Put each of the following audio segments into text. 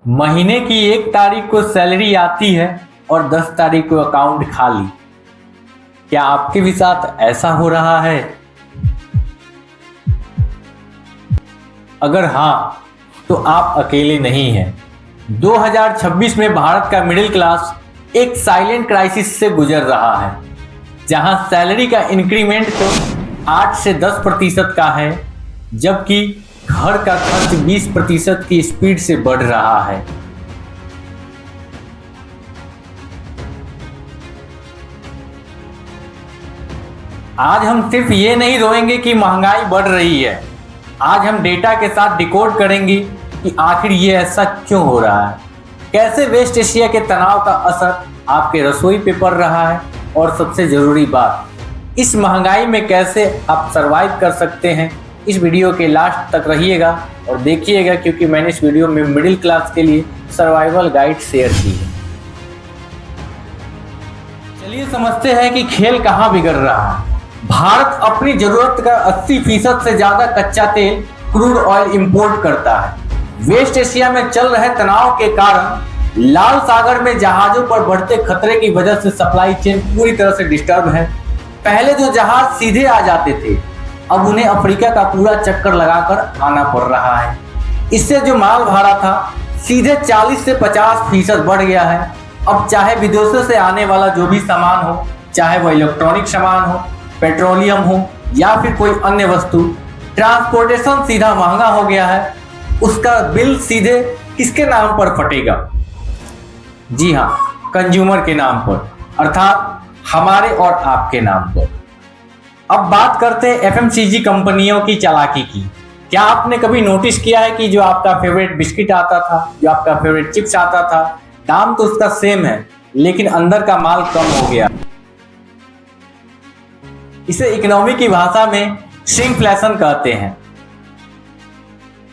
महीने की 1 तारीख को सैलरी आती है और 10 तारीख को अकाउंट खाली। क्या आपके भी साथ ऐसा हो रहा है? अगर हाँ, तो आप अकेले नहीं हैं। 2026 में भारत का मिडिल क्लास एक साइलेंट क्राइसिस से गुजर रहा है, जहां सैलरी का इंक्रीमेंट तो 8 से 10% का है, जबकि घर का खर्च 20% की स्पीड से बढ़ रहा है। आज हम सिर्फ ये नहीं रोएंगे कि महंगाई बढ़ रही है, आज हम डेटा के साथ डिकोड करेंगे कि आखिर ये ऐसा क्यों हो रहा है, कैसे वेस्ट एशिया के तनाव का असर आपके रसोई पे पड़ रहा है, और सबसे जरूरी बात, इस महंगाई में कैसे आप सरवाइव कर सकते हैं। इस वीडियो के लास्ट तक रहिएगा और देखिएगा, क्योंकि मैंने इस वीडियो में मिडिल क्लास के लिए सर्वाइवल गाइड शेयर की है। चलिए समझते हैं कि खेल कहाँ बिगड़ रहा है। भारत अपनी जरूरत का 80% से ज्यादा कच्चा तेल क्रूड ऑयल इंपोर्ट करता है। वेस्ट एशिया में चल रहे तनाव के कारण लाल सागर में जहाजों पर बढ़ते खतरे की वजह से सप्लाई चेन पूरी तरह से डिस्टर्ब है। पहले जो जहाज सीधे आ जाते थे, अब उन्हें अफ्रीका का पूरा चक्कर लगाकर आना पड़ रहा है। इससे जो माल भाड़ा था सीधे 40 से 50% बढ़ गया है। अब चाहे विदेशों से आने वाला जो भी सामान हो, चाहे वह इलेक्ट्रॉनिक सामान हो, पेट्रोलियम हो या फिर कोई अन्य वस्तु, ट्रांसपोर्टेशन सीधा महंगा हो गया है। उसका बिल सीधे किसके नाम पर फटेगा? जी हाँ, कंज्यूमर के नाम पर, अर्थात हमारे और आपके नाम पर। अब बात करते हैं एफएमसीजी कंपनियों की चालाकी की। क्या आपने कभी नोटिस किया है कि जो आपका फेवरेट बिस्किट आता था, जो आपका फेवरेट चिप्स आता था, दाम तो उसका सेम है, लेकिन अंदर का माल कम हो गया। इसे इकोनॉमी की भाषा में श्रिंकफ्लेशन कहते हैं।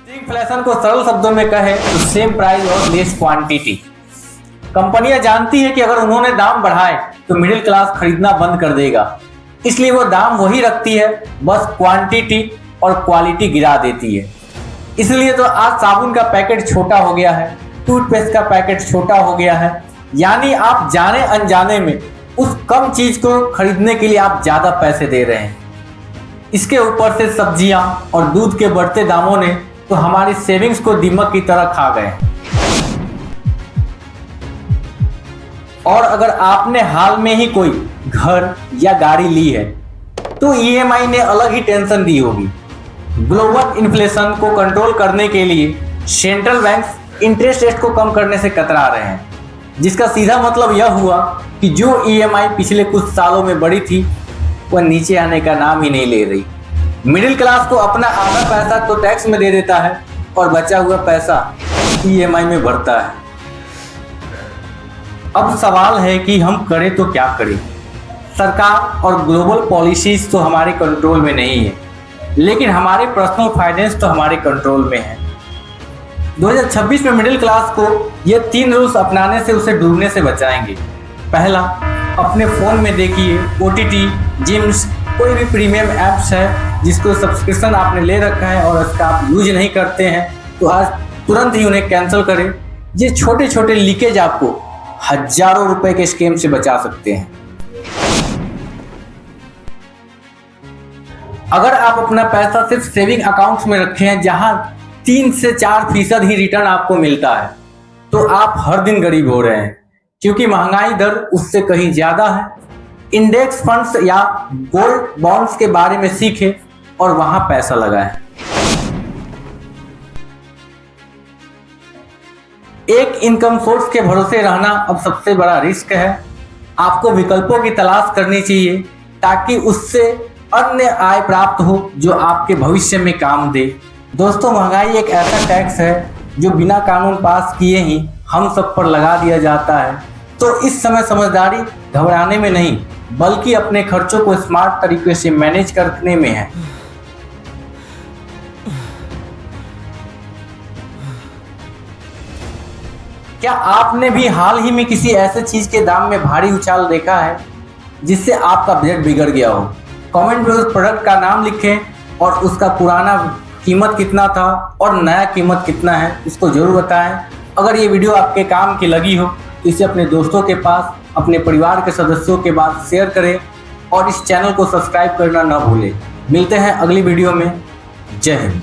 श्रिंकफ्लेशन को सरल शब्दों में कहे तो सेम प्राइस और लेस क्वांटिटी। कंपनियां जानती है कि अगर उन्होंने दाम बढ़ाए तो मिडिल क्लास खरीदना बंद कर देगा, इसलिए वो दाम वही रखती है, बस क्वांटिटी और क्वालिटी गिरा देती है। इसलिए तो आज साबुन का पैकेट छोटा हो गया है, टूथपेस्ट का पैकेट छोटा हो गया है। यानी आप जाने अनजाने में उस कम चीज को खरीदने के लिए आप ज्यादा पैसे दे रहे हैं। इसके ऊपर से सब्जियां और दूध के बढ़ते दामों ने तो हमारी सेविंग्स को दीमक की तरह खा गए। और अगर आपने हाल में ही कोई घर या गाड़ी ली है तो ईएमआई ने अलग ही टेंशन दी होगी। ग्लोबल इन्फ्लेशन को कंट्रोल करने के लिए सेंट्रल बैंक्स इंटरेस्ट रेट को कम करने से कतरा रहे हैं, जिसका सीधा मतलब यह हुआ कि जो ईएमआई पिछले कुछ सालों में बढ़ी थी वह नीचे आने का नाम ही नहीं ले रही। मिडिल क्लास को अपना आधा पैसा तो टैक्स में दे देता है और बचा हुआ पैसा ईएमआई में भरता है। अब सवाल है कि हम करें तो क्या करें। सरकार और ग्लोबल पॉलिसीज तो हमारे कंट्रोल में नहीं है, लेकिन हमारे पर्सनल फाइनेंस तो हमारे कंट्रोल में है। 2026 में मिडिल क्लास को ये 3 रूल्स अपनाने से उसे डूबने से बचाएंगे। पहला, अपने फोन में देखिए ओटीटी, जिम्स, कोई भी प्रीमियम ऐप्स है जिसको सब्सक्रिप्शन आपने ले रखा है और उसका आप यूज नहीं करते हैं, तो आज तुरंत ही उन्हें कैंसिल करें। ये छोटे छोटे लीकेज आपको हजारों रुपए के स्कैम से बचा सकते हैं। अगर आप अपना पैसा सिर्फ सेविंग अकाउंट्स में रखे हैं, जहां 3 से 4% ही रिटर्न आपको मिलता है, तो आप हर दिन गरीब हो रहे हैं, क्योंकि महंगाई दर उससे कहीं ज्यादा है। इंडेक्स फंड्स या गोल्ड बॉन्ड्स के बारे में सीखें और वहां पैसा लगाएं। एक इनकम सोर्स के भरोसे रहना अब सबसे बड़ा रिस्क है। आपको विकल्पों की तलाश करनी चाहिए ताकि उससे अन्य आय प्राप्त हो जो आपके भविष्य में काम दे। दोस्तों, महंगाई एक ऐसा टैक्स है जो बिना कानून पास किए ही हम सब पर लगा दिया जाता है। तो इस समय समझदारी घबराने में नहीं, बल्कि अपने खर्चों को स्मार्ट तरीके से मैनेज करने में है। क्या आपने भी हाल ही में किसी ऐसे चीज के दाम में भारी उछाल देखा है जिससे आपका बजट बिगड़ गया हो? कमेंट में उस प्रोडक्ट का नाम लिखें और उसका पुराना कीमत कितना था और नया कीमत कितना है, इसको जरूर बताएं। अगर ये वीडियो आपके काम की लगी हो तो इसे अपने दोस्तों के पास, अपने परिवार के सदस्यों के पास शेयर करें और इस चैनल को सब्सक्राइब करना न भूलें। मिलते हैं अगली वीडियो में। जय हिंद।